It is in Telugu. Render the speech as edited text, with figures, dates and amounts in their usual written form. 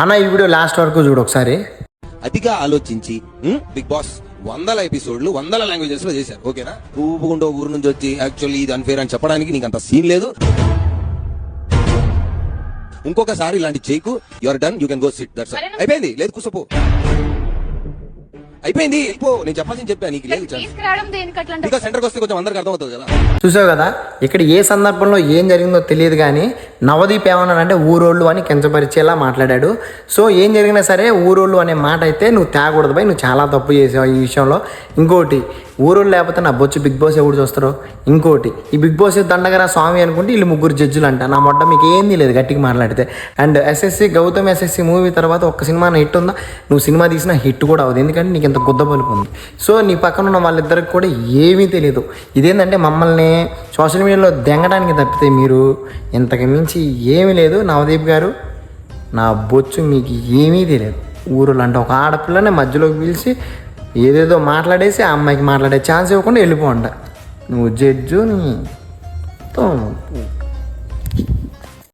అన్న ఈ వీడియో లాస్ట్ వరకు చూడు ఒకసారి. అతిగా ఆలోచించి బిగ్ బాస్ 100 ఎపిసోడ్లు 100 లాంగ్వేజెస్ లో చేశారు. ఓకేనా? ఊపుకుంటూ ఊరు నుంచి వచ్చి యాక్చువల్లీ ఇది అన్ఫేర్ అని చెప్పడానికి నీకు అంత సీన్ లేదు. ఇంకొకసారి ఇలాంటి చేయకు. You are done, you can go sit. That's all. అయిపోయింది. లేదు కూసపో, అయిపోయింది. నేను చెప్పాల్సింది చెప్పా, నీకు లేదు. సెంటర్కి వస్తే కొంచెం అందరికి అర్థమవుతుంది కదా. చూసావు కదా, ఇక్కడ ఏ సందర్భంలో ఏం జరిగిందో తెలియదు కానీ నవదీప్ ఏమన్నాడంటే ఊరోళ్ళు అని కించపరిచేలా మాట్లాడాడు. సో ఏం జరిగినా సరే ఊరోళ్ళు అనే మాట అయితే నువ్వు తేకూడదు భయ్, నువ్వు చాలా తప్పు చేసావు ఈ విషయంలో. ఇంకోటి, ఊరోళ్ళు లేకపోతే నా బొచ్చు బిగ్ బాస్ ఎవరు చూస్తారు? ఇంకోటి, ఈ బిగ్ బాస్ దండగరా స్వామి అనుకుంటే వీళ్ళు 3 జడ్జిలు అంట. నా మొట్ట మీకు ఏంది లేదు గట్టిగా మాట్లాడితే. అండ్ గౌతమ్ ఎస్ఎస్సి మూవీ తర్వాత ఒక్క సినిమా హిట్ ఉందా? నువ్వు సినిమా తీసిన హిట్ కూడా అవ్వదు, ఎందుకంటే నీకు ఇంత గుద్ద పలుపు ఉంది. సో నీ పక్కన ఉన్న వాళ్ళిద్దరికి కూడా ఏమీ తెలియదు. ఇదేంటంటే మమ్మల్ని సోషల్ మీడియాలో దెంగడానికి తప్పితే మీరు ఇంతకు మించి ఏమీ లేదు. నవదీప్ గారు, నా బొచ్చు మీకు ఏమీ తెలియదు. ఊరులో అంటే ఒక ఆడపిల్లని మధ్యలోకి పిలిచి ఏదేదో మాట్లాడేసి ఆ అమ్మాయికి మాట్లాడే ఛాన్స్ ఇవ్వకుండా వెళ్ళిపోంట. నువ్వు జడ్జు నీ